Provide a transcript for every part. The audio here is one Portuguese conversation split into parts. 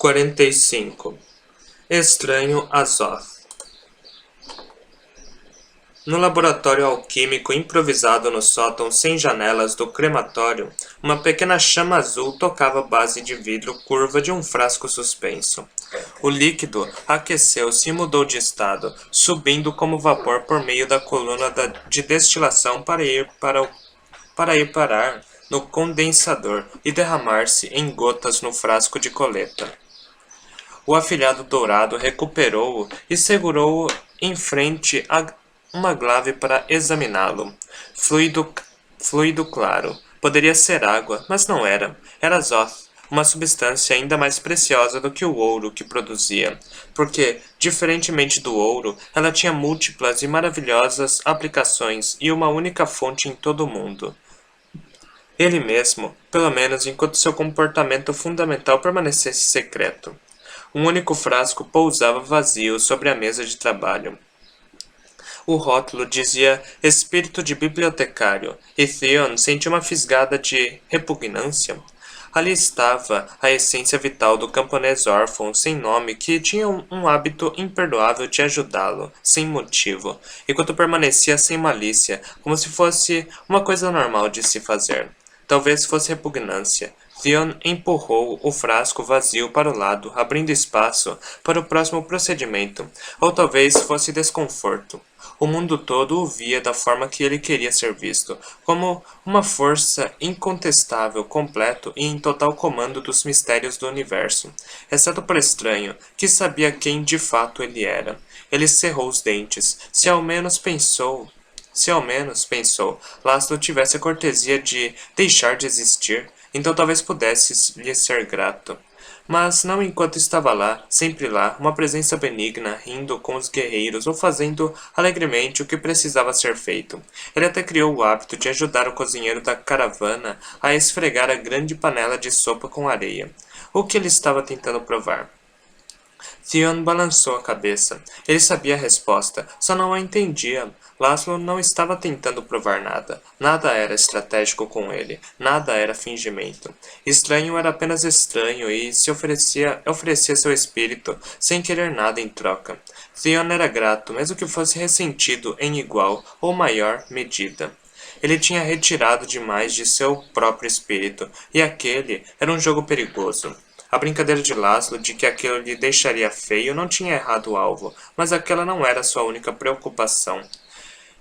45. Estranho Azoth. No laboratório alquímico improvisado no sótão sem janelas do crematório, uma pequena chama azul tocava a base de vidro curva de um frasco suspenso. O líquido aqueceu-se e mudou de estado, subindo como vapor por meio da coluna de destilação para ir parar no condensador e derramar-se em gotas no frasco de coleta. O afilhado dourado recuperou-o e segurou-o em frente a uma glave para examiná-lo. Fluido claro. Poderia ser água, mas não era. Era Azoth, uma substância ainda mais preciosa do que o ouro que produzia, porque, diferentemente do ouro, ela tinha múltiplas e maravilhosas aplicações e uma única fonte em todo o mundo. Ele mesmo, pelo menos enquanto seu comportamento fundamental permanecesse secreto. Um único frasco pousava vazio sobre a mesa de trabalho. O rótulo dizia espírito de bibliotecário, e Theon sentiu uma fisgada de repugnância. Ali estava a essência vital do camponês órfão sem nome que tinha um hábito imperdoável de ajudá-lo, sem motivo, enquanto permanecia sem malícia, como se fosse uma coisa normal de se fazer. Talvez fosse repugnância. Theon empurrou o frasco vazio para o lado, abrindo espaço para o próximo procedimento, ou talvez fosse desconforto. O mundo todo o via da forma que ele queria ser visto, como uma força incontestável, completo e em total comando dos mistérios do universo, exceto por estranho, que sabia quem de fato ele era. Ele cerrou os dentes, se ao menos pensou, Laszlo tivesse a cortesia de deixar de existir, então talvez pudesse lhe ser grato. Mas não enquanto estava lá, sempre lá, uma presença benigna, rindo com os guerreiros ou fazendo alegremente o que precisava ser feito. Ele até criou o hábito de ajudar o cozinheiro da caravana a esfregar a grande panela de sopa com areia. O que ele estava tentando provar? Theon balançou a cabeça. Ele sabia a resposta, só não a entendia. Laszlo não estava tentando provar nada. Nada era estratégico com ele. Nada era fingimento. Estranho era apenas estranho e se oferecia seu espírito, sem querer nada em troca. Theon era grato, mesmo que fosse ressentido em igual ou maior medida. Ele tinha retirado demais de seu próprio espírito, e aquele era um jogo perigoso. A brincadeira de Laszlo de que aquilo lhe deixaria feio não tinha errado o alvo, mas aquela não era sua única preocupação.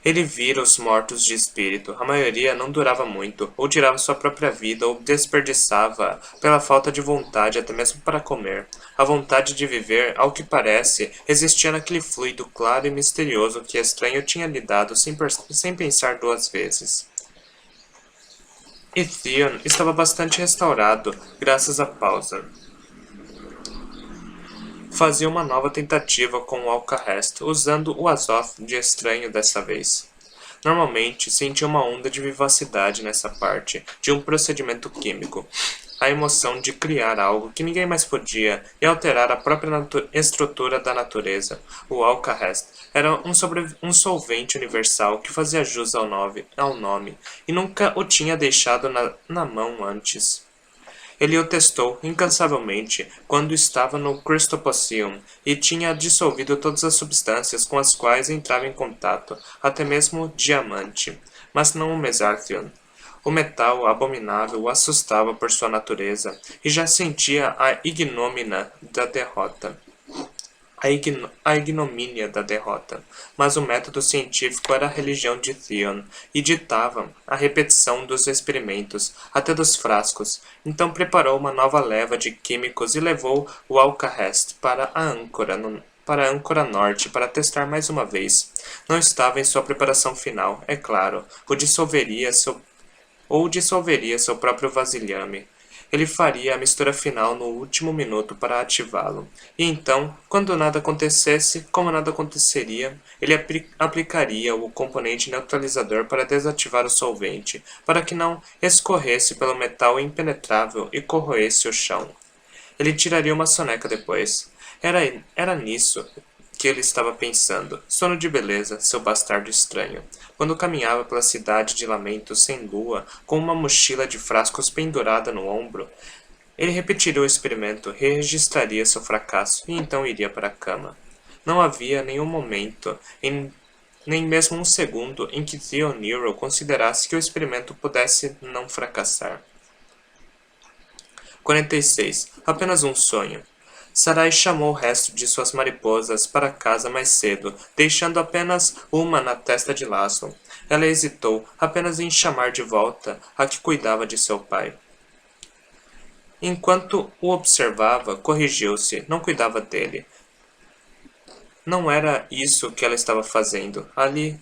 Ele vira os mortos de espírito. A maioria não durava muito, ou tirava sua própria vida, ou desperdiçava pela falta de vontade até mesmo para comer. A vontade de viver, ao que parece, existia naquele fluido claro e misterioso que Estranho tinha lhe dado sem pensar duas vezes. E Theon estava bastante restaurado, graças à pausa. Fazia uma nova tentativa com o Alcahest, usando o Azoth de Estranho dessa vez. Normalmente, sentia uma onda de vivacidade nessa parte de um procedimento químico. A emoção de criar algo que ninguém mais podia e alterar a própria estrutura da natureza. O Alcahest era um solvente universal que fazia jus ao nome e nunca o tinha deixado na mão antes. Ele o testou incansavelmente quando estava no Crystopocium e tinha dissolvido todas as substâncias com as quais entrava em contato, até mesmo diamante, mas não o Mesarthion. O metal abominável o assustava por sua natureza e já sentia a ignomínia da derrota. A ignomínia da derrota, mas o método científico era a religião de Theon, e ditava a repetição dos experimentos, até dos frascos. Então preparou uma nova leva de químicos e levou o Alcahest para a âncora norte para testar mais uma vez. Não estava em sua preparação final, é claro, dissolveria seu próprio vasilhame. Ele faria a mistura final no último minuto para ativá-lo. E então, quando nada acontecesse, como nada aconteceria, ele aplicaria o componente neutralizador para desativar o solvente, para que não escorresse pelo metal impenetrável e corroesse o chão. Ele tiraria uma soneca depois. Era nisso que ele estava pensando. Sono de beleza, seu bastardo estranho. Quando caminhava pela cidade de lamentos sem lua, com uma mochila de frascos pendurada no ombro, Ele repetiria o experimento, registraria seu fracasso e então iria para a cama. Não havia nenhum momento, nem mesmo um segundo, em que Theo Nero considerasse que o experimento pudesse não fracassar. 46. Apenas um sonho. Sarai chamou o resto de suas mariposas para casa mais cedo, deixando apenas uma na testa de Laszlo. Ela hesitou apenas em chamar de volta a que cuidava de seu pai. Enquanto o observava, corrigiu-se, não cuidava dele. Não era isso que ela estava fazendo. Ali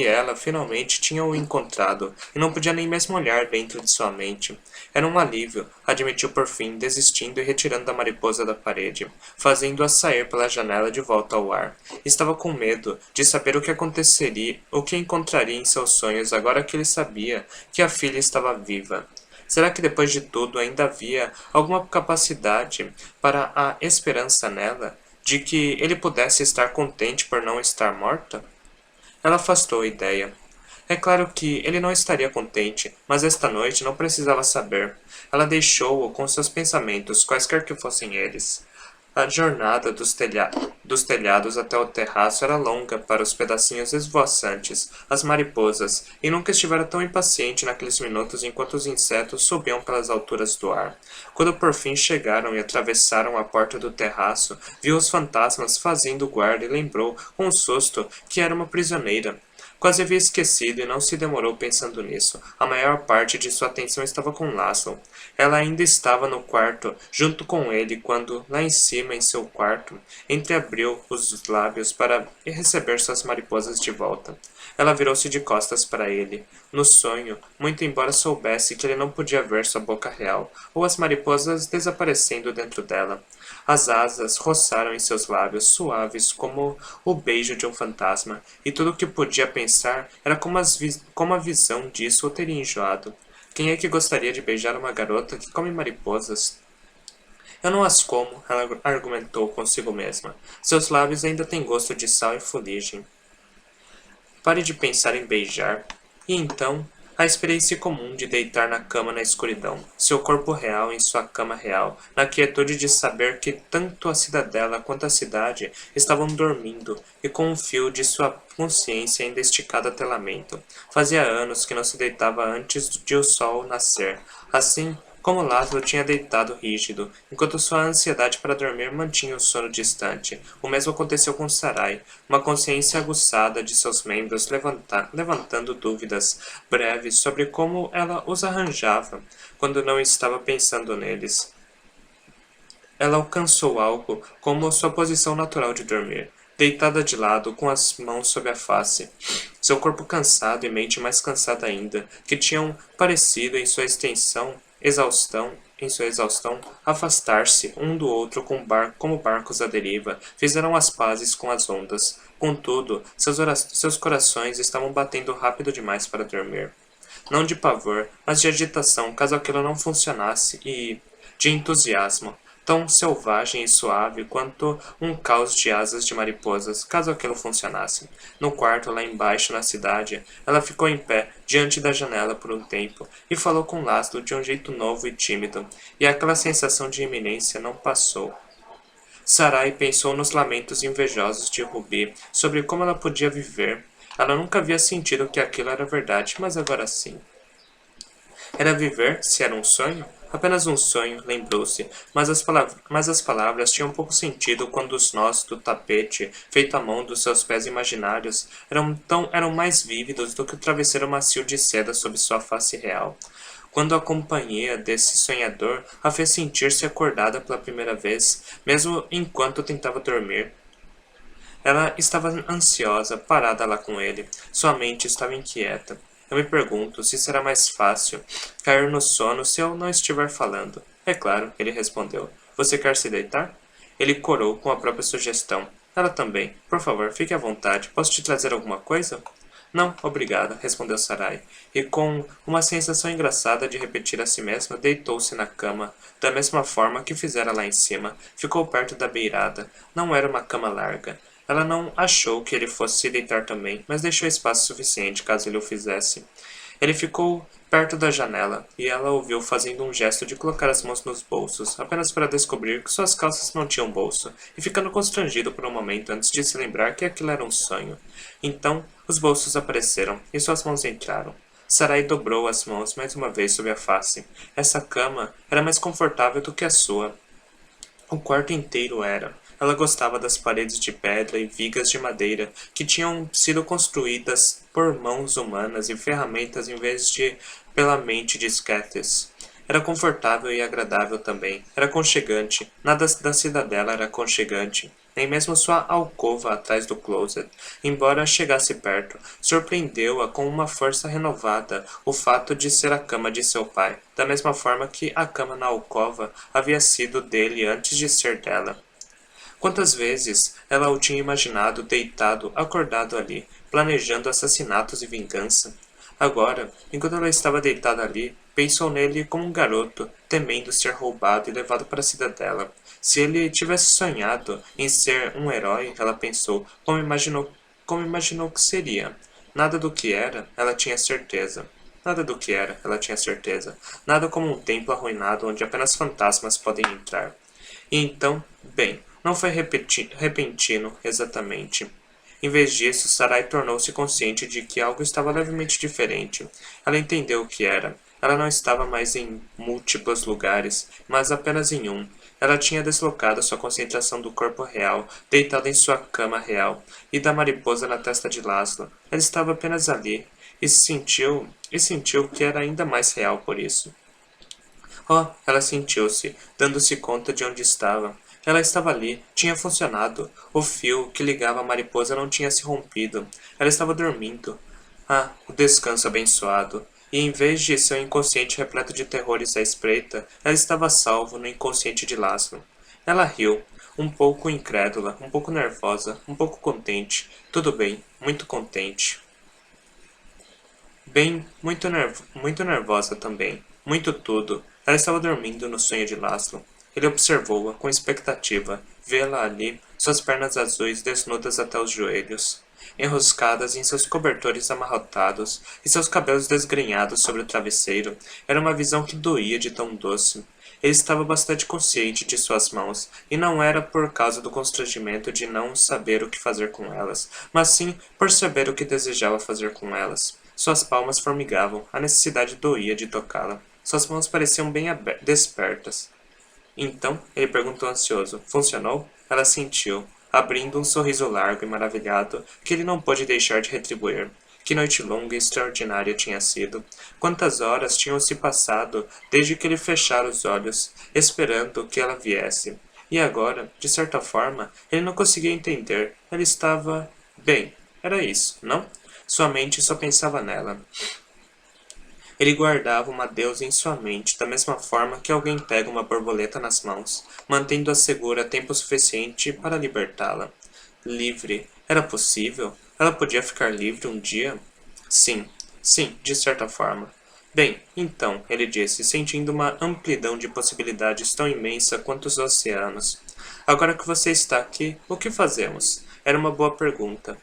ela finalmente tinha o encontrado, e não podia nem mesmo olhar dentro de sua mente. Era um alívio, admitiu por fim, desistindo e retirando a mariposa da parede, fazendo-a sair pela janela de volta ao ar. Estava com medo de saber o que aconteceria, o que encontraria em seus sonhos agora que ele sabia que a filha estava viva. Será que depois de tudo ainda havia alguma capacidade para a esperança nela, de que ele pudesse estar contente por não estar morta? Ela afastou a ideia. É claro que ele não estaria contente, mas esta noite não precisava saber. Ela deixou-o com seus pensamentos, quaisquer que fossem eles. A jornada dos telhados até o terraço era longa para os pedacinhos esvoaçantes, as mariposas, e nunca estivera tão impaciente naqueles minutos enquanto os insetos subiam pelas alturas do ar. Quando por fim chegaram e atravessaram a porta do terraço, viu os fantasmas fazendo guarda e lembrou, com um susto, que era uma prisioneira. Quase havia esquecido e não se demorou pensando nisso. A maior parte de sua atenção estava com Laszlo. Ela ainda estava no quarto, junto com ele, quando, lá em cima, em seu quarto, entreabriu os lábios para receber suas mariposas de volta. Ela virou-se de costas para ele. No sonho, muito embora soubesse que ele não podia ver sua boca real, ou as mariposas desaparecendo dentro dela. As asas roçaram em seus lábios, suaves como o beijo de um fantasma, e tudo o que podia pensar era como a visão disso o teria enjoado. Quem é que gostaria de beijar uma garota que come mariposas? Eu não as como, ela argumentou consigo mesma. Seus lábios ainda têm gosto de sal e fuligem. Pare de pensar em beijar. E então, a experiência comum de deitar na cama na escuridão, seu corpo real em sua cama real, na quietude de saber que tanto a cidadela quanto a cidade estavam dormindo e com um fio de sua consciência ainda esticado até lamento. Fazia anos que não se deitava antes de o sol nascer. Assim, como Laszlo tinha deitado rígido, enquanto sua ansiedade para dormir mantinha o sono distante. O mesmo aconteceu com Sarai, uma consciência aguçada de seus membros levantando dúvidas breves sobre como ela os arranjava, quando não estava pensando neles. Ela alcançou algo como sua posição natural de dormir, deitada de lado, com as mãos sob a face. Seu corpo cansado e mente mais cansada ainda, que tinham parecido em sua exaustão, afastar-se um do outro como barcos à deriva, fizeram as pazes com as ondas. Contudo, seus corações estavam batendo rápido demais para dormir. Não de pavor, mas de agitação, caso aquilo não funcionasse, e de entusiasmo, tão selvagem e suave quanto um caos de asas de mariposas, caso aquilo funcionasse. No quarto, lá embaixo, na cidade, ela ficou em pé, diante da janela por um tempo, e falou com Laszlo de um jeito novo e tímido, e aquela sensação de iminência não passou. Sarai pensou nos lamentos invejosos de Ruby, sobre como ela podia viver. Ela nunca havia sentido que aquilo era verdade, mas agora sim. Era viver, se era um sonho? Apenas um sonho, lembrou-se, mas as palavras tinham pouco sentido quando os nós do tapete, feito à mão dos seus pés imaginários, eram mais vívidos do que o travesseiro macio de seda sob sua face real. Quando a companhia desse sonhador a fez sentir-se acordada pela primeira vez, mesmo enquanto tentava dormir. Ela estava ansiosa, parada lá com ele. Sua mente estava inquieta. Eu me pergunto se será mais fácil cair no sono se eu não estiver falando. É claro, ele respondeu. Você quer se deitar? Ele corou com a própria sugestão. Ela também. Por favor, fique à vontade. Posso te trazer alguma coisa? Não, obrigada, respondeu Sarai, e com uma sensação engraçada de repetir a si mesma, deitou-se na cama, da mesma forma que fizera lá em cima. Ficou perto da beirada. Não era uma cama larga. Ela não achou que ele fosse se deitar também, mas deixou espaço suficiente caso ele o fizesse. Ele ficou perto da janela, e ela ouviu fazendo um gesto de colocar as mãos nos bolsos, apenas para descobrir que suas calças não tinham bolso, e ficando constrangido por um momento antes de se lembrar que aquilo era um sonho. Então, os bolsos apareceram, e suas mãos entraram. Sarai dobrou as mãos mais uma vez sob a face. Essa cama era mais confortável do que a sua. O quarto inteiro era. Ela gostava das paredes de pedra e vigas de madeira que tinham sido construídas por mãos humanas e ferramentas em vez de pela mente de Skeksis. Era confortável e agradável também. Era aconchegante. Nada da cidadela era aconchegante. Nem mesmo sua alcova atrás do closet, embora chegasse perto, surpreendeu-a com uma força renovada o fato de ser a cama de seu pai, da mesma forma que a cama na alcova havia sido dele antes de ser dela. Quantas vezes ela o tinha imaginado deitado, acordado ali, planejando assassinatos e vingança? Agora, enquanto ela estava deitada ali, pensou nele como um garoto, temendo ser roubado e levado para a cidadela. Se ele tivesse sonhado em ser um herói, ela pensou, como imaginou que seria. Nada do que era, ela tinha certeza. Nada do que era, ela tinha certeza. Nada como um templo arruinado onde apenas fantasmas podem entrar. E então, bem, não foi repentino, exatamente. Em vez disso, Sarai tornou-se consciente de que algo estava levemente diferente. Ela entendeu o que era. Ela não estava mais em múltiplos lugares, mas apenas em um. Ela tinha deslocado sua concentração do corpo real, deitada em sua cama real, e da mariposa na testa de Laszlo. Ela estava apenas ali, e sentiu que era ainda mais real por isso. Oh, ela sentiu-se, dando-se conta de onde estava. Ela estava ali, tinha funcionado. O fio que ligava a mariposa não tinha se rompido. Ela estava dormindo. Ah, o descanso abençoado. E em vez de seu inconsciente repleto de terrores à espreita, ela estava a salvo no inconsciente de Laszlo. Ela riu, um pouco incrédula, um pouco nervosa, um pouco contente. Tudo bem, muito contente. Bem, muito nervosa também. Muito tudo. Ela estava dormindo no sonho de Laszlo. Ele observou-a com expectativa, vê-la ali, suas pernas azuis desnudas até os joelhos, enroscadas em seus cobertores amarrotados e seus cabelos desgrenhados sobre o travesseiro. Era uma visão que doía de tão doce. Ele estava bastante consciente de suas mãos, e não era por causa do constrangimento de não saber o que fazer com elas, mas sim por saber o que desejava fazer com elas. Suas palmas formigavam, a necessidade doía de tocá-la. Suas mãos pareciam bem despertas. Então, ele perguntou ansioso. Funcionou? Ela sentiu, abrindo um sorriso largo e maravilhado, que ele não pôde deixar de retribuir. Que noite longa e extraordinária tinha sido. Quantas horas tinham se passado desde que ele fechara os olhos, esperando que ela viesse. E agora, de certa forma, ele não conseguia entender. Ela estava... bem, era isso, não? Sua mente só pensava nela. Ele guardava uma deusa em sua mente, da mesma forma que alguém pega uma borboleta nas mãos, mantendo-a segura tempo suficiente para libertá-la. Livre. Era possível? Ela podia ficar livre um dia? Sim, sim, de certa forma. Bem, então, ele disse, sentindo uma amplidão de possibilidades tão imensa quanto os oceanos. Agora que você está aqui, o que fazemos? Era uma boa pergunta.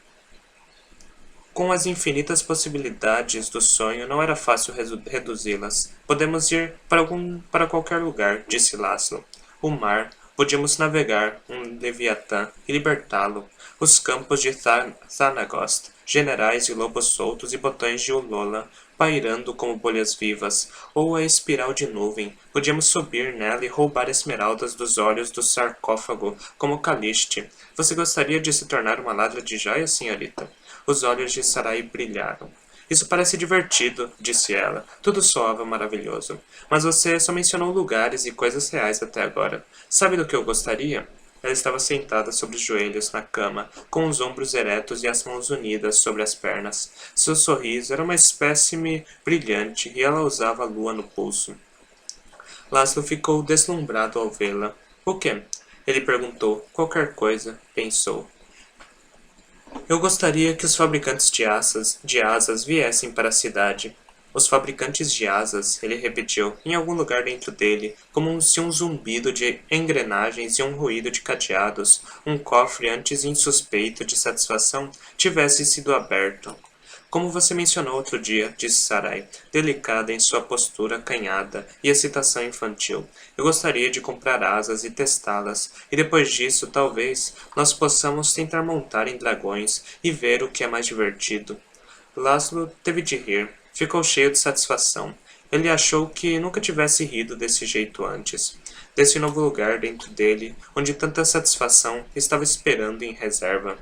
Com as infinitas possibilidades do sonho, não era fácil reduzi-las. Podemos ir para qualquer lugar, disse Laszlo. O mar, podíamos navegar um Leviatã e libertá-lo. Os campos de Thanagost, generais e lobos soltos e botões de Ulola, pairando como bolhas vivas, ou a espiral de nuvem. Podíamos subir nela e roubar esmeraldas dos olhos do sarcófago, como Caliste. Você gostaria de se tornar uma ladra de joias, senhorita? Os olhos de Sarai brilharam. Isso parece divertido, disse ela. Tudo soava maravilhoso. Mas você só mencionou lugares e coisas reais até agora. Sabe do que eu gostaria? Ela estava sentada sobre os joelhos na cama, com os ombros eretos e as mãos unidas sobre as pernas. Seu sorriso era uma espécime brilhante e ela usava a lua no pulso. Laszlo ficou deslumbrado ao vê-la. O quê? Ele perguntou. Qualquer coisa, pensou. Eu gostaria que os fabricantes de asas viessem para a cidade. Os fabricantes de asas, ele repetiu, em algum lugar dentro dele, como se um zumbido de engrenagens e um ruído de cadeados, um cofre antes insuspeito de satisfação, tivesse sido aberto. Como você mencionou outro dia, disse Sarai, delicada em sua postura acanhada e excitação infantil. Eu gostaria de comprar asas e testá-las, e depois disso, talvez, nós possamos tentar montar em dragões e ver o que é mais divertido. Laszlo teve de rir. Ficou cheio de satisfação. Ele achou que nunca tivesse rido desse jeito antes. Desse novo lugar dentro dele, onde tanta satisfação estava esperando em reserva.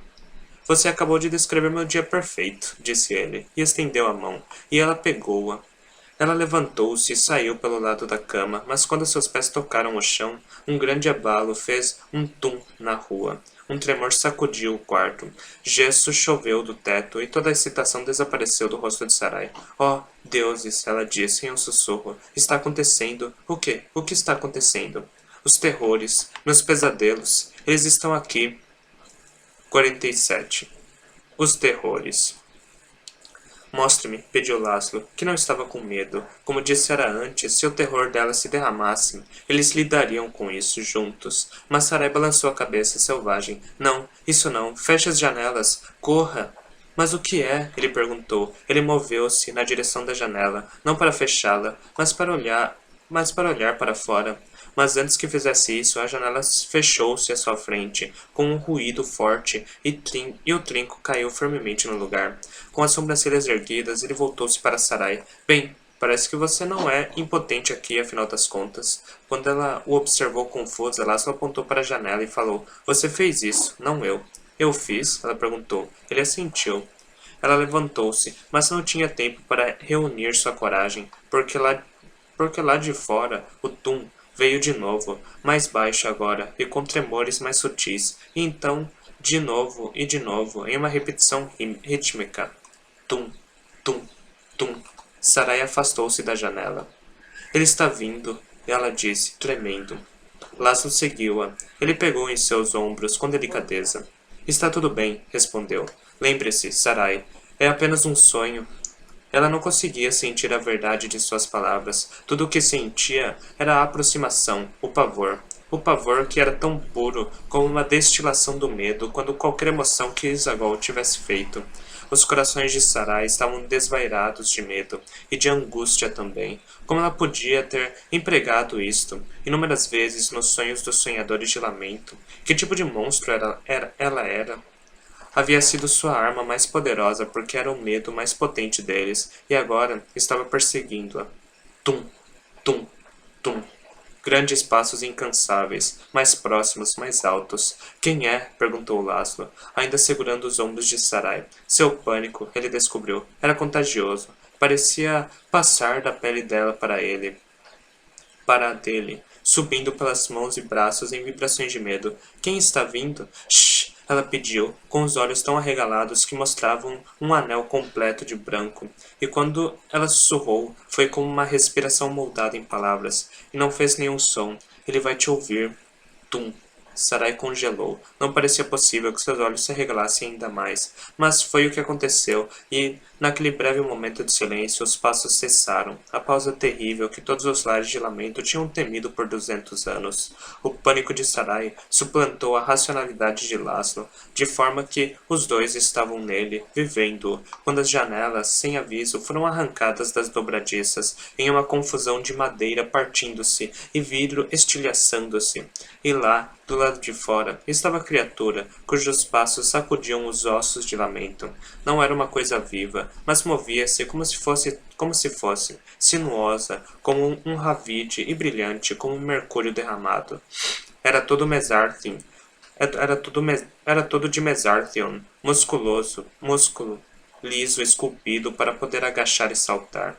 Você acabou de descrever meu dia perfeito, disse ele, e estendeu a mão, e ela pegou-a. Ela levantou-se e saiu pelo lado da cama, mas quando seus pés tocaram o chão, um grande abalo fez um tum na rua. Um tremor sacudiu o quarto. Gesso choveu do teto e toda a excitação desapareceu do rosto de Sarai. Oh, deuses, ela disse em um sussurro. Está acontecendo. O quê? O que está acontecendo? Os terrores, meus pesadelos, eles estão aqui. 47. Os terrores. Mostre-me, pediu Laszlo, que não estava com medo. Como dissera antes, se o terror dela se derramasse, eles lidariam com isso juntos. Mas Sarai balançou a cabeça selvagem. Não, isso não. Feche as janelas. Corra. Mas o que é? Ele perguntou. Ele moveu-se na direção da janela, não para fechá-la, mas para olhar para fora. Mas antes que fizesse isso, a janela fechou-se à sua frente, com um ruído forte, e o trinco caiu firmemente no lugar. Com as sobrancelhas erguidas, ele voltou-se para Sarai. Bem, parece que você não é impotente aqui, afinal das contas. Quando ela o observou confusa, Laszlo apontou para a janela e falou, Você fez isso, não eu. Eu fiz? Ela perguntou. Ele assentiu. Ela levantou-se, mas não tinha tempo para reunir sua coragem, porque lá de fora, o tum veio de novo, mais baixo agora, e com tremores mais sutis, e então, de novo e de novo, em uma repetição rítmica. Tum, tum, tum. Sarai afastou-se da janela. Ele está vindo, ela disse, tremendo. Laszlo seguiu-a. Ele pegou em seus ombros com delicadeza. Está tudo bem, respondeu. Lembre-se, Sarai, é apenas um sonho. Ela não conseguia sentir a verdade de suas palavras. Tudo o que sentia era a aproximação, o pavor. O pavor que era tão puro como uma destilação do medo quando qualquer emoção que Isagol tivesse feito. Os corações de Sarai estavam desvairados de medo e de angústia também. Como ela podia ter empregado isto, inúmeras vezes nos sonhos dos sonhadores de lamento? Que tipo de monstro ela era? Havia sido sua arma mais poderosa porque era o medo mais potente deles, e agora estava perseguindo-a. Tum, tum, tum. Grandes passos incansáveis, mais próximos, mais altos. Quem é? Perguntou Laszlo, ainda segurando os ombros de Sarai. Seu pânico, ele descobriu, era contagioso. Parecia passar da pele dela para a dele, subindo pelas mãos e braços em vibrações de medo. Quem está vindo? Shh! Ela pediu, com os olhos tão arregalados que mostravam um anel completo de branco. E quando ela sussurrou, foi como uma respiração moldada em palavras, e não fez nenhum som. Ele vai te ouvir. Tum. Sarai congelou. Não parecia possível que seus olhos se arregalassem ainda mais. Mas foi o que aconteceu, e, naquele breve momento de silêncio, os passos cessaram. A pausa terrível que todos os lares de lamento tinham temido por 200 anos. O pânico de Sarai suplantou a racionalidade de Laszlo, de forma que os dois estavam nele, vivendo, quando as janelas, sem aviso, foram arrancadas das dobradiças, em uma confusão de madeira partindo-se e vidro estilhaçando-se. E lá, do lado de fora, estava a criatura, cujos passos sacudiam os ossos de lamento. Não era uma coisa viva, mas movia-se como se fosse, sinuosa, como um ravide e brilhante como um mercúrio derramado. Era todo Mesarthin. Era todo de Mesarthion, músculo, liso, esculpido para poder agachar e saltar.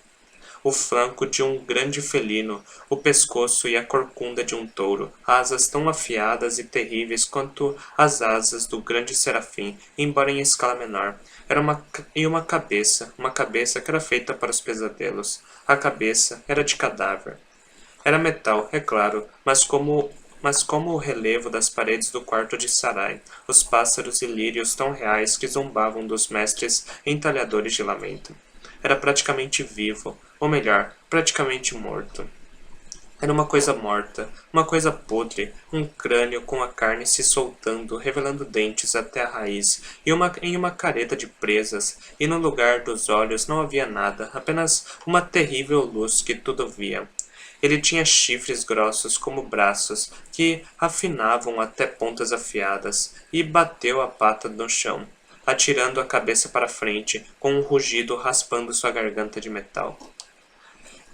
O flanco de um grande felino, o pescoço e a corcunda de um touro, asas tão afiadas e terríveis quanto as asas do grande serafim, embora em escala menor. Uma cabeça que era feita para os pesadelos. A cabeça era de cadáver. Era metal, é claro, mas como o relevo das paredes do quarto de Sarai, os pássaros e lírios tão reais que zombavam dos mestres entalhadores de lamento. Era praticamente vivo, ou melhor, praticamente morto. Era uma coisa morta, uma coisa podre, um crânio com a carne se soltando, revelando dentes até a raiz, em uma careta de presas, e no lugar dos olhos não havia nada, apenas uma terrível luz que tudo via. Ele tinha chifres grossos como braços, que afinavam até pontas afiadas, e bateu a pata no chão, atirando a cabeça para frente, com um rugido raspando sua garganta de metal.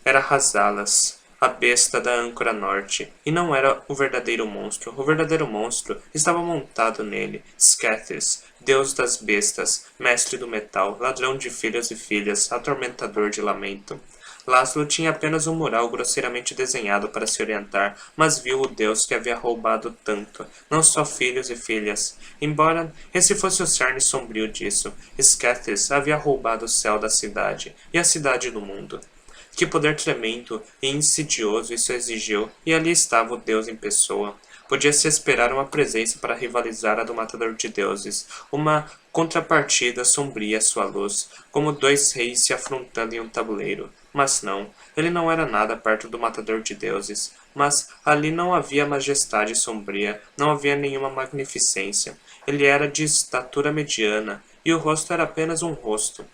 Era Razalas, a besta da âncora norte, e não era o verdadeiro monstro. O verdadeiro monstro estava montado nele, Scathis, deus das bestas, mestre do metal, ladrão de filhos e filhas, atormentador de lamento. Laszlo tinha apenas um mural grosseiramente desenhado para se orientar, mas viu o deus que havia roubado tanto, não só filhos e filhas. Embora esse fosse o cerne sombrio disso, Scathis havia roubado o céu da cidade, e a cidade do mundo. Que poder tremendo e insidioso isso exigiu, e ali estava o Deus em pessoa. Podia-se esperar uma presença para rivalizar a do Matador de Deuses, uma contrapartida sombria à sua luz, como dois reis se afrontando em um tabuleiro. Mas não, ele não era nada perto do Matador de Deuses. Mas ali não havia majestade sombria, não havia nenhuma magnificência. Ele era de estatura mediana, e o rosto era apenas um rosto.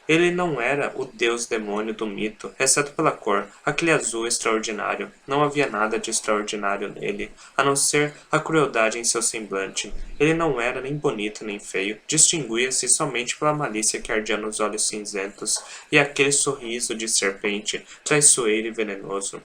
Ele não era o deus-demônio do mito, exceto pela cor, aquele azul extraordinário. Não havia nada de extraordinário nele, a não ser a crueldade em seu semblante. Ele não era nem bonito nem feio, distinguia-se somente pela malícia que ardia nos olhos cinzentos e aquele sorriso de serpente, traiçoeiro e venenoso.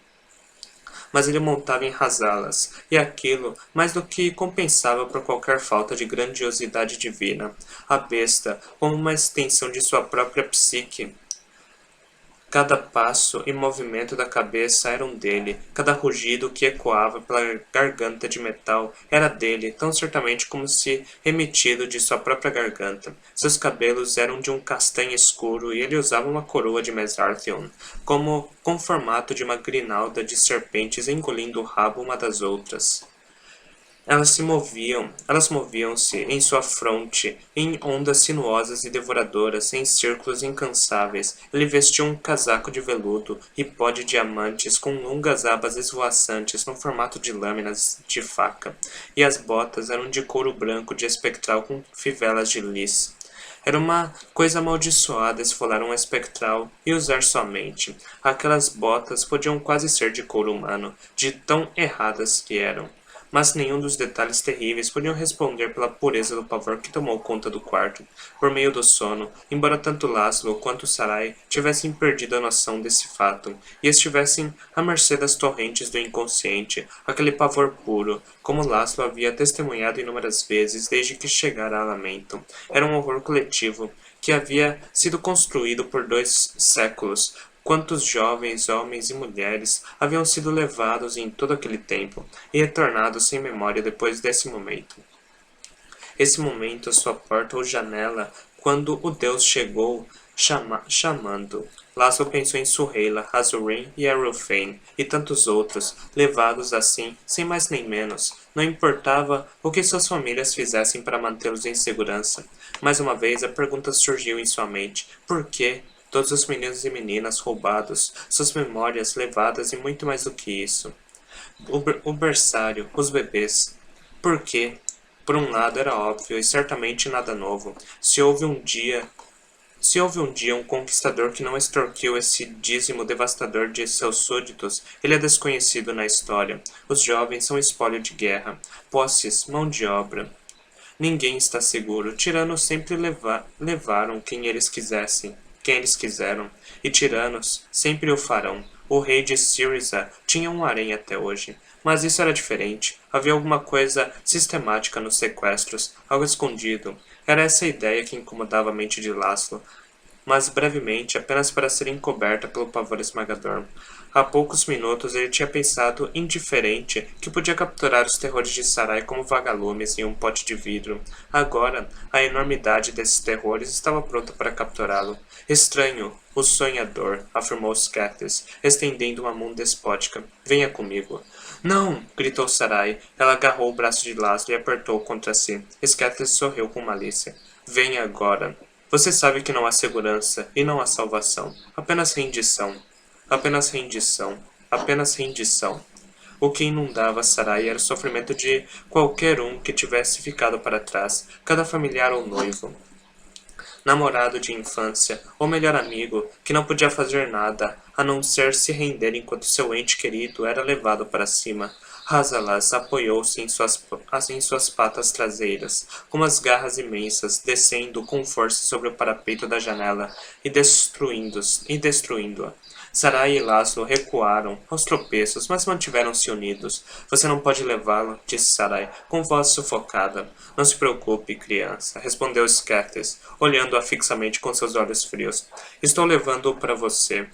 Mas ele montava em rasalas, e aquilo mais do que compensava por qualquer falta de grandiosidade divina. A besta, como uma extensão de sua própria psique, cada passo e movimento da cabeça eram dele, cada rugido que ecoava pela garganta de metal era dele, tão certamente como se emitido de sua própria garganta. Seus cabelos eram de um castanho escuro e ele usava uma coroa de Mesarthion, como com formato de uma grinalda de serpentes engolindo o rabo uma das outras. Elas moviam-se em sua fronte, em ondas sinuosas e devoradoras, em círculos incansáveis. Ele vestia um casaco de veludo e pó de diamantes com longas abas esvoaçantes no formato de lâminas de faca, e as botas eram de couro branco de espectral com fivelas de lis. Era uma coisa amaldiçoada esfolar um espectral e usar somente. Aquelas botas podiam quase ser de couro humano, de tão erradas que eram. Mas nenhum dos detalhes terríveis podiam responder pela pureza do pavor que tomou conta do quarto, por meio do sono, embora tanto Laszlo quanto Sarai tivessem perdido a noção desse fato, e estivessem à mercê das torrentes do inconsciente, aquele pavor puro, como Laszlo havia testemunhado inúmeras vezes desde que chegara a Lamento. Era um horror coletivo, que havia sido construído por 2 séculos. Quantos jovens, homens e mulheres haviam sido levados em todo aquele tempo e retornados sem memória depois desse momento? Esse momento, sua porta ou janela, quando o Deus chegou, chamando. Laszlo pensou em Suheila, Azurim e Arulfein, e tantos outros, levados assim, sem mais nem menos. Não importava o que suas famílias fizessem para mantê-los em segurança. Mais uma vez, a pergunta surgiu em sua mente. Por quê? Todos os meninos e meninas roubados, suas memórias levadas e muito mais do que isso. O berçário, os bebês. Por quê? Por um lado era óbvio e certamente nada novo. Se houve um dia um conquistador que não extorquiu esse dízimo devastador de seus súditos, ele é desconhecido na história. Os jovens são espólio de guerra, posses, mão de obra. Ninguém está seguro. Tiranos sempre levaram quem eles quiseram, e tiranos sempre o farão. O rei de Syriza tinha um harém até hoje. Mas isso era diferente. Havia alguma coisa sistemática nos sequestros, algo escondido. Era essa ideia que incomodava a mente de Laszlo, mas brevemente, apenas para ser encoberta pelo pavor esmagador. Há poucos minutos ele tinha pensado, indiferente, que podia capturar os terrores de Sarai como vagalumes em um pote de vidro. Agora, a enormidade desses terrores estava pronta para capturá-lo. Estranho, o sonhador, afirmou Scathis, estendendo uma mão despótica. Venha comigo. Não! Gritou Sarai. Ela agarrou o braço de Laszlo e apertou-o contra si. Scathis sorriu com malícia. Venha agora. Você sabe que não há segurança e não há salvação. Apenas rendição. Apenas rendição. apenas rendição. O que inundava Sarai era o sofrimento de qualquer um que tivesse ficado para trás, cada familiar ou noivo, namorado de infância ou melhor amigo, que não podia fazer nada a não ser se render enquanto seu ente querido era levado para cima. Hazalas apoiou-se em suas patas traseiras, com as garras imensas, descendo com força sobre o parapeito da janela e destruindo-a. Sarai e Laszlo recuaram aos tropeços, mas mantiveram-se unidos. Você não pode levá-lo, disse Sarai, com voz sufocada. Não se preocupe, criança, respondeu Skeksis, olhando-a fixamente com seus olhos frios. Estou levando-o para você.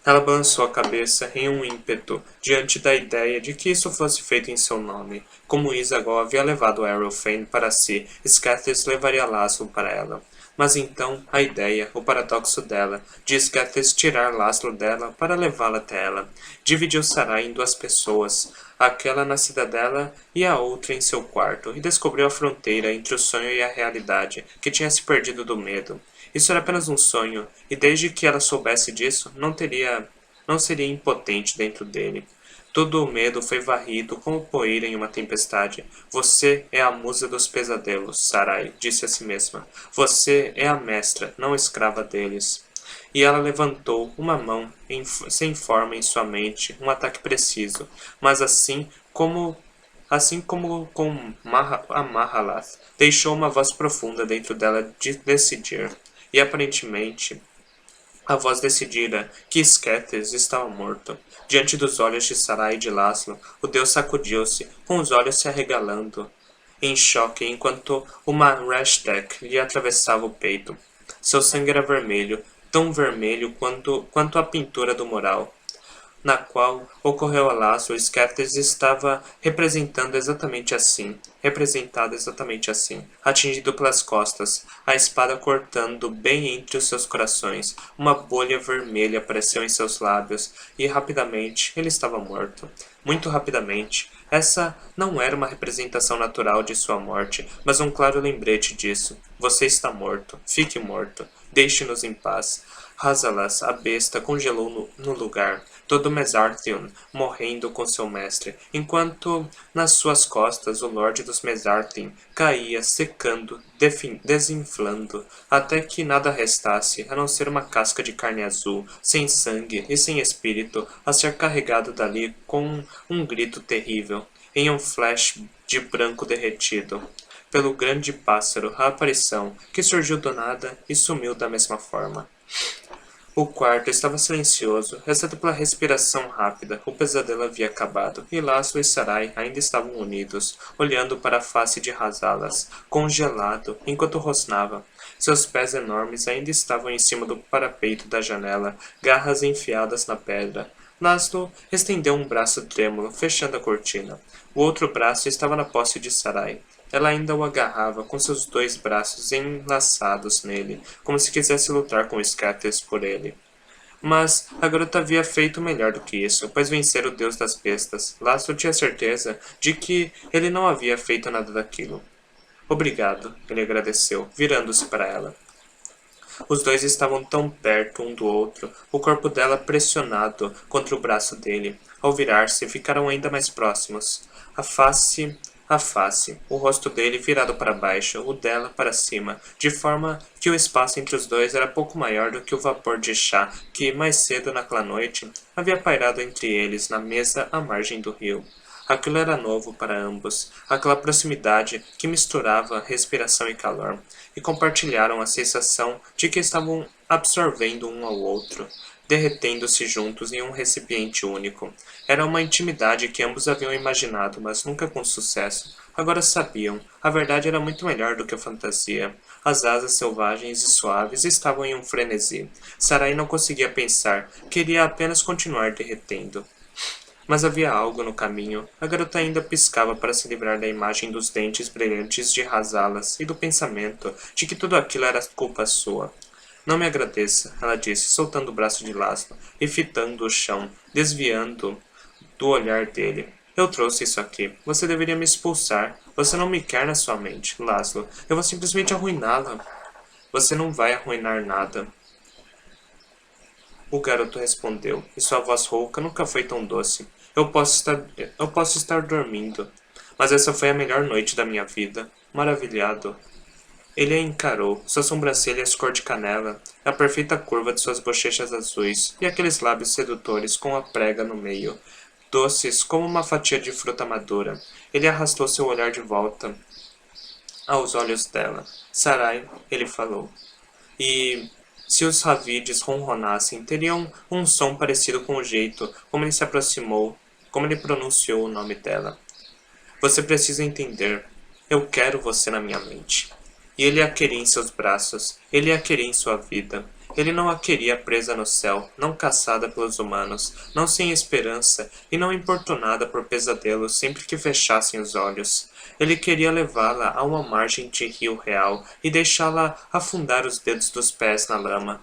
Ela balançou a cabeça em um ímpeto, diante da ideia de que isso fosse feito em seu nome. Como Isagal havia levado Aerofane para si, Skeksis levaria Laszlo para ela. Mas então, a ideia, o paradoxo dela, de Skeksis tirar Laszlo dela para levá-la até ela, dividiu Sarai em duas pessoas, aquela na cidadela e a outra em seu quarto, e descobriu a fronteira entre o sonho e a realidade, que tinha se perdido do medo. Isso era apenas um sonho, e desde que ela soubesse disso, não seria impotente dentro dele. Todo o medo foi varrido como poeira em uma tempestade. Você é a musa dos pesadelos, Sarai, disse a si mesma. Você é a mestra, não escrava deles. E ela levantou uma mão sem forma em sua mente, um ataque preciso, mas assim como com a Mahalath, deixou uma voz profunda dentro dela de decidir. E aparentemente a voz decidira que Skeksis estava morto. Diante dos olhos de Sarai e de Laszlo, o deus sacudiu-se, com os olhos se arregalando, em choque, enquanto uma Rashtek lhe atravessava o peito. Seu sangue era vermelho, tão vermelho quanto a pintura do mural, na qual ocorreu a Laszlo. Skeksis estava representado exatamente assim, atingido pelas costas, a espada cortando bem entre os seus corações. Uma bolha vermelha apareceu em seus lábios, e rapidamente ele estava morto. Muito rapidamente. Essa não era uma representação natural de sua morte, mas um claro lembrete disso. Você está morto. Fique morto. Deixe-nos em paz. Hazalas, a besta, congelou no lugar, todo Mesarthion morrendo com seu mestre, enquanto nas suas costas o Lorde dos Mesarthion caía, secando, desinflando, até que nada restasse, a não ser uma casca de carne azul, sem sangue e sem espírito, a ser carregado dali com um grito terrível, em um flash de branco derretido pelo grande pássaro, a aparição, que surgiu do nada e sumiu da mesma forma. O quarto estava silencioso, exceto pela respiração rápida. O pesadelo havia acabado, e Laszlo e Sarai ainda estavam unidos, olhando para a face de Hazalas, congelado, enquanto rosnava. Seus pés enormes ainda estavam em cima do parapeito da janela, garras enfiadas na pedra. Laszlo estendeu um braço trêmulo, fechando a cortina. O outro braço estava na posse de Sarai. Ela ainda o agarrava com seus dois braços enlaçados nele, como se quisesse lutar com Skeksis por ele. Mas a garota havia feito melhor do que isso, pois vencera o deus das bestas. Laszlo tinha certeza de que ele não havia feito nada daquilo. Obrigado, ele agradeceu, virando-se para ela. Os dois estavam tão perto um do outro, o corpo dela pressionado contra o braço dele. Ao virar-se, ficaram ainda mais próximos. A face, o rosto dele virado para baixo, o dela para cima, de forma que o espaço entre os dois era pouco maior do que o vapor de chá que, mais cedo naquela noite, havia pairado entre eles na mesa à margem do rio. Aquilo era novo para ambos, aquela proximidade que misturava respiração e calor, e compartilharam a sensação de que estavam absorvendo um ao outro, derretendo-se juntos em um recipiente único. Era uma intimidade que ambos haviam imaginado, mas nunca com sucesso. Agora sabiam. A verdade era muito melhor do que a fantasia. As asas selvagens e suaves estavam em um frenesi. Sarai não conseguia pensar. Queria apenas continuar derretendo. Mas havia algo no caminho. A garota ainda piscava para se livrar da imagem dos dentes brilhantes de Hazalas e do pensamento de que tudo aquilo era culpa sua. Não me agradeça, ela disse, soltando o braço de Laszlo e fitando o chão, desviando do olhar dele. Eu trouxe isso aqui. Você deveria me expulsar. Você não me quer na sua mente, Laszlo. Eu vou simplesmente arruiná-la. Você não vai arruinar nada. O garoto respondeu, e sua voz rouca nunca foi tão doce. Eu posso estar dormindo, mas essa foi a melhor noite da minha vida. Maravilhado. Ele a encarou, suas sobrancelhas cor de canela, a perfeita curva de suas bochechas azuis e aqueles lábios sedutores com a prega no meio, doces como uma fatia de fruta madura. Ele arrastou seu olhar de volta aos olhos dela. Sarai, ele falou. E se os Ravides ronronassem, teriam um som parecido com o jeito como ele se aproximou, como ele pronunciou o nome dela. Você precisa entender. Eu quero você na minha mente. E ele a queria em seus braços. Ele a queria em sua vida. Ele não a queria presa no céu, não caçada pelos humanos, não sem esperança e não importunada por pesadelos sempre que fechassem os olhos. Ele queria levá-la a uma margem de rio real e deixá-la afundar os dedos dos pés na lama.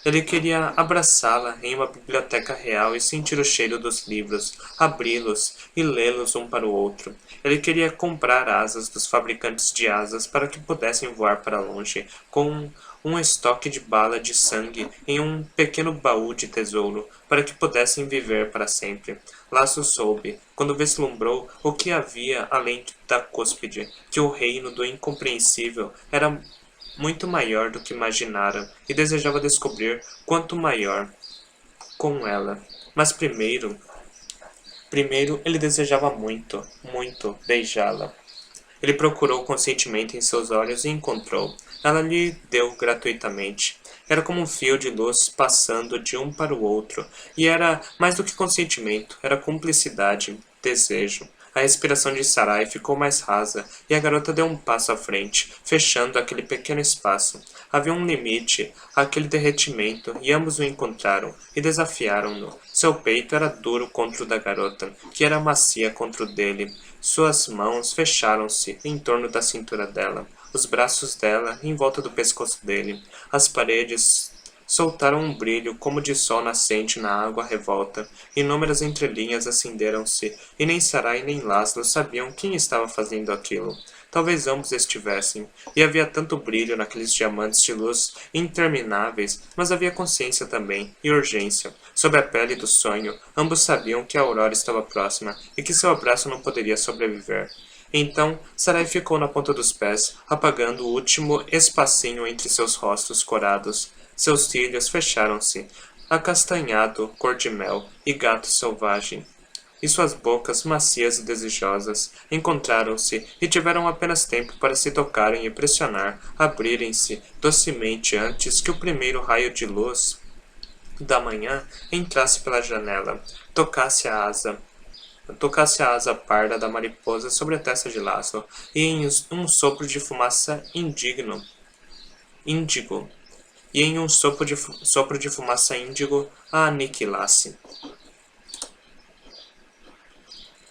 Ele queria abraçá-la em uma biblioteca real e sentir o cheiro dos livros, abri-los e lê-los um para o outro. Ele queria comprar asas dos fabricantes de asas para que pudessem voar para longe, com um estoque de bala de sangue em um pequeno baú de tesouro, para que pudessem viver para sempre. Laço soube, quando vislumbrou o que havia além da cúspide, que o reino do incompreensível era muito maior do que imaginara e desejava descobrir quanto maior com ela. Mas primeiro ele desejava muito, muito beijá-la. Ele procurou consentimento em seus olhos e encontrou. Ela lhe deu gratuitamente. Era como um fio de luz passando de um para o outro, e era mais do que consentimento, era cumplicidade, desejo. A respiração de Sarai ficou mais rasa, e a garota deu um passo à frente, fechando aquele pequeno espaço. Havia um limite àquele derretimento, e ambos o encontraram, e desafiaram-no. Seu peito era duro contra o da garota, que era macia contra o dele. Suas mãos fecharam-se em torno da cintura dela, os braços dela em volta do pescoço dele. As paredes soltaram um brilho como de sol nascente na água revolta. Inúmeras entrelinhas acenderam-se, e nem Sarai nem Laszlo sabiam quem estava fazendo aquilo. Talvez ambos estivessem, e havia tanto brilho naqueles diamantes de luz intermináveis, mas havia consciência também, e urgência. Sob a pele do sonho, ambos sabiam que a aurora estava próxima, e que seu abraço não poderia sobreviver. Então, Sarai ficou na ponta dos pés, apagando o último espacinho entre seus rostos corados. Seus cílios fecharam-se, acastanhado, cor de mel e gato selvagem. E suas bocas, macias e desejosas, encontraram-se e tiveram apenas tempo para se tocarem e pressionar, abrirem-se docemente antes que o primeiro raio de luz da manhã entrasse pela janela, tocasse a asa parda da mariposa sobre a testa de Laszlo, e em um sopro de fumaça índigo, e em um sopro de fumaça índigo a aniquilasse.